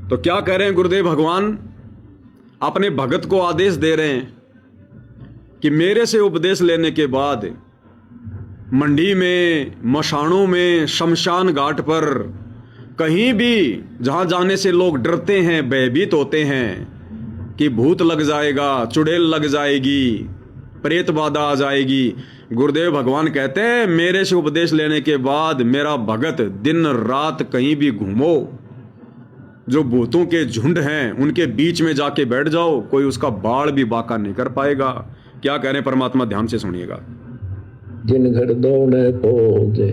तो क्या कह रहे हैं गुरुदेव भगवान? अपने भगत को आदेश दे रहे हैं कि मेरे से उपदेश लेने के बाद मंडी में, मशानों में, शमशान घाट पर, कहीं भी जहां जाने से लोग डरते हैं, भयभीत होते हैं कि भूत लग जाएगा, चुड़ैल लग जाएगी, प्रेत बाधा आ जाएगी, गुरुदेव भगवान कहते हैं मेरे से उपदेश लेने के बाद मेरा भगत दिन रात कहीं भी घूमो, जो भूतों के झुंड हैं उनके बीच में जाके बैठ जाओ, कोई उसका बाल भी बाका नहीं कर पाएगा। क्या कह रहे हैं परमात्मा, ध्यान से सुनिएगा। जिन घर दौड़े पोजे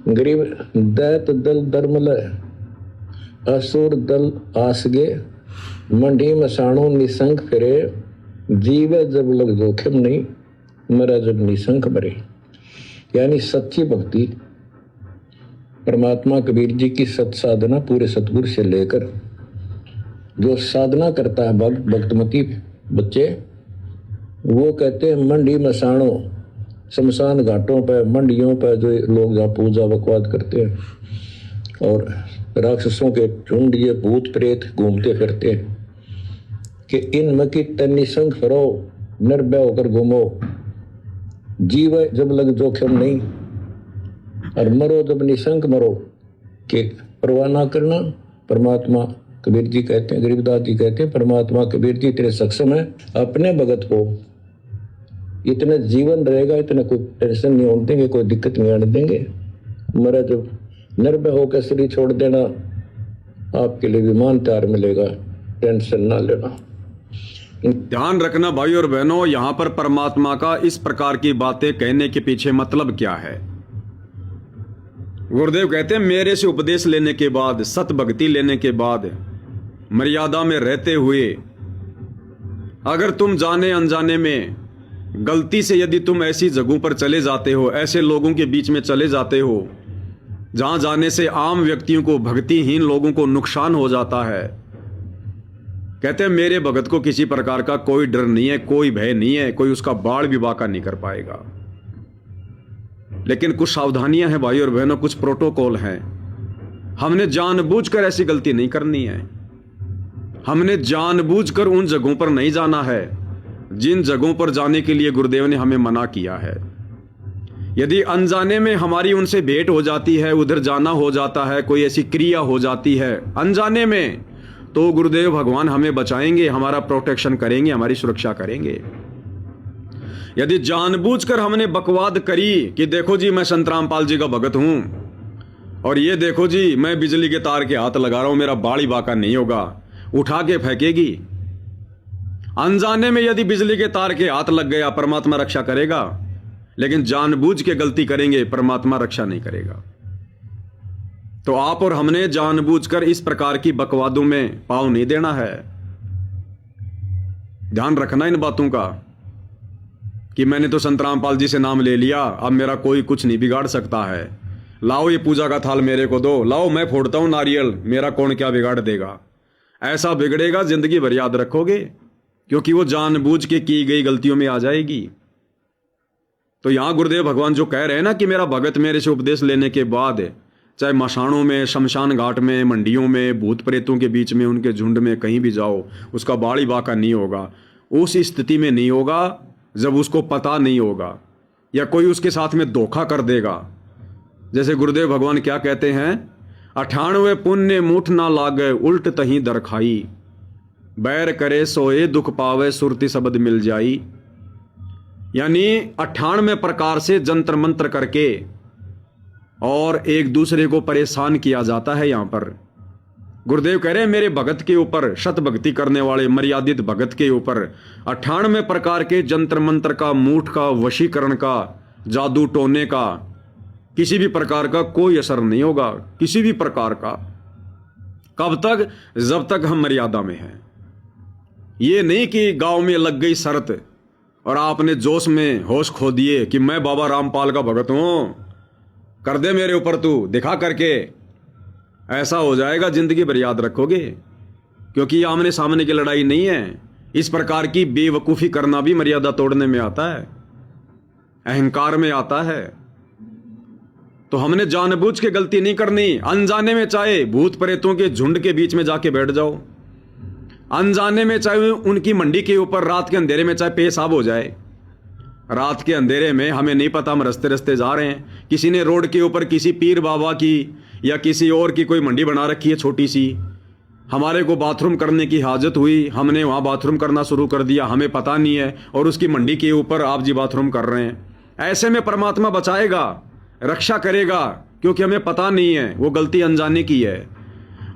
गरीब दैत दल धर्मल असुर दल आसगे मंडी मसाणों निसंग फिरे जीवे जब लग जोखिम नहीं मरा जब निसंग मरे। यानी सच्ची भक्ति, परमात्मा कबीर जी की सत साधना पूरे सतगुरु से लेकर जो साधना करता है भक्तमती बच्चे, वो कहते हैं मंडी मसाणों, शमशान घाटों पर, मंडियों पर जो लोग जहाँ पूजा बकवाद करते हैं और राक्षसों के झुंड, ये भूत प्रेत घूमते फिरते हैं कि इन मकी निसंग फिरो, निर्भय होकर घूमो, जीव जब लग जोखिम नहीं और मरो जब निसंग मरो, कि परवाह ना करना। परमात्मा कबीर जी कहते हैं, गरीबदास जी कहते हैं, परमात्मा कबीर जी तेरे सक्षम है, अपने भगत को इतना जीवन रहेगा, इतना कोई टेंशन नहीं होने देंगे, कोई दिक्कत नहीं आने देंगे। मरा जब निर्भय होकर शरीर छोड़ देना, आपके लिए विमान तैयार मिलेगा, टेंशन ना लेना। ध्यान रखना भाई और बहनों, यहां पर परमात्मा का इस प्रकार की बातें कहने के पीछे मतलब क्या है? गुरुदेव कहते हैं मेरे से उपदेश लेने के बाद, सत भक्ति लेने के बाद, मर्यादा में रहते हुए, अगर तुम जाने अनजाने में गलती से यदि तुम ऐसी जगहों पर चले जाते हो, ऐसे लोगों के बीच में चले जाते हो जहां जाने से आम व्यक्तियों को, भक्तिहीन लोगों को नुकसान हो जाता है, कहते हैं मेरे भगत को किसी प्रकार का कोई डर नहीं है, कोई भय नहीं है, कोई उसका बाढ़ भी बाका नहीं कर पाएगा। लेकिन कुछ सावधानियां हैं भाई और बहनों, कुछ प्रोटोकॉल हैं। हमने जानबूझकर ऐसी गलती नहीं करनी है। हमने जानबूझकर उन जगहों पर नहीं जाना है जिन जगहों पर जाने के लिए गुरुदेव ने हमें मना किया है। यदि अनजाने में हमारी उनसे भेंट हो जाती है, उधर जाना हो जाता है, कोई ऐसी क्रिया हो जाती है अनजाने में, तो गुरुदेव भगवान हमें बचाएंगे, हमारा प्रोटेक्शन करेंगे, हमारी सुरक्षा करेंगे। यदि जानबूझकर हमने बकवाद करी कि देखो जी मैं संत रामपाल जी का भगत हूं और ये देखो जी मैं बिजली के तार के हाथ लगा रहा हूं, मेरा बाड़ी बाका नहीं होगा, उठा के फेंकेगी। अनजाने में यदि बिजली के तार के हाथ लग गया, परमात्मा रक्षा करेगा, लेकिन जानबूझ के गलती करेंगे, परमात्मा रक्षा नहीं करेगा। तो आप और हमने जानबूझकर इस प्रकार की बकवादों में पांव नहीं देना है। ध्यान रखना इन बातों का कि मैंने तो संत रामपाल जी से नाम ले लिया, अब मेरा कोई कुछ नहीं बिगाड़ सकता है, लाओ ये पूजा का थाल मेरे को दो, लाओ मैं फोड़ता हूं नारियल, मेरा कौन क्या बिगाड़ देगा। ऐसा बिगड़ेगा, जिंदगी भर याद रखोगे, क्योंकि वो जानबूझ के की गई गलतियों में आ जाएगी। तो यहां गुरुदेव भगवान जो कह रहे हैं ना कि मेरा भगत मेरे से उपदेश लेने के बाद, चाहे मशानों में, शमशान घाट में, मंडियों में, भूत प्रेतों के बीच में, उनके झुंड में कहीं भी जाओ, उसका बाड़ी बाका नहीं होगा। उस स्थिति में नहीं होगा जब उसको पता नहीं होगा या कोई उसके साथ में धोखा कर देगा। जैसे गुरुदेव भगवान क्या कहते हैं, 98 पुण्य मुठ ना लागे उल्ट तही दर खाई, बैर करे सोए दुख पावे सुरती शब्द मिल जाई। यानी 98 प्रकार से जंत्र मंत्र करके और एक दूसरे को परेशान किया जाता है। यहां पर गुरुदेव कह रहे हैं मेरे भगत के ऊपर, शत भक्ति करने वाले मर्यादित भगत के ऊपर 98 प्रकार के जंत्र मंत्र का, मूठ का, वशीकरण का, जादू टोने का, किसी भी प्रकार का कोई असर नहीं होगा, किसी भी प्रकार का। कब तक? जब तक हम मर्यादा में हैं। ये नहीं कि गांव में लग गई शर्त और आपने जोश में होश खो दिए कि मैं बाबा रामपाल का भगत हूं, कर दे मेरे ऊपर तू, दिखा करके। ऐसा हो जाएगा, जिंदगी भर याद रखोगे, क्योंकि ये आमने सामने की लड़ाई नहीं है। इस प्रकार की बेवकूफी करना भी मर्यादा तोड़ने में आता है, अहंकार में आता है। तो हमने जानबूझ के गलती नहीं करनी। अनजाने में चाहे भूत प्रेतों के झुंड के बीच में जाके बैठ जाओ, अनजाने में चाहे उनकी मंडी के ऊपर रात के अंधेरे में चाहे पेशाब हो जाए। रात के अंधेरे में हमें नहीं पता, हम रस्ते रस्ते जा रहे हैं, किसी ने रोड के ऊपर किसी पीर बाबा की या किसी और की कोई मंडी बना रखी है छोटी सी, हमारे को बाथरूम करने की हाजत हुई, हमने वहाँ बाथरूम करना शुरू कर दिया, हमें पता नहीं है, और उसकी मंडी के ऊपर आप जी बाथरूम कर रहे हैं। ऐसे में परमात्मा बचाएगा, रक्षा करेगा, क्योंकि हमें पता नहीं है, वो गलती अनजाने की है।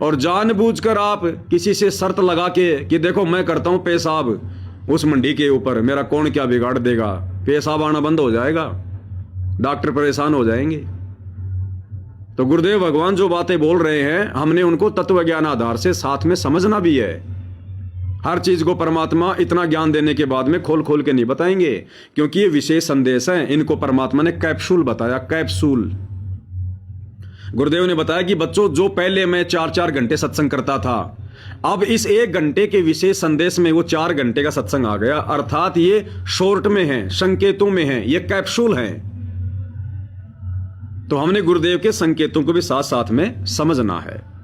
और जानबूझकर आप किसी से शर्त लगा के कि देखो मैं करता हूँ पेशाब उस मंडी के ऊपर, मेरा कौन क्या बिगाड़ देगा, पेशाब आना बंद हो जाएगा, डॉक्टर परेशान हो जाएंगे। तो गुरुदेव भगवान जो बातें बोल रहे हैं हमने उनको तत्व ज्ञान आधार से साथ में समझना भी है। हर चीज को परमात्मा इतना ज्ञान देने के बाद में खोल खोल के नहीं बताएंगे, क्योंकि ये विशेष संदेश है। इनको परमात्मा ने कैप्सूल बताया, कैप्सूल। गुरुदेव ने बताया कि बच्चों, जो पहले मैं 4-4 घंटे सत्संग करता था, अब इस 1 घंटे के विशेष संदेश में वो 4 घंटे का सत्संग आ गया, अर्थात ये शॉर्ट में है, संकेतों में है, ये कैप्सूल है। तो हमने गुरुदेव के संकेतों को भी साथ साथ में समझना है।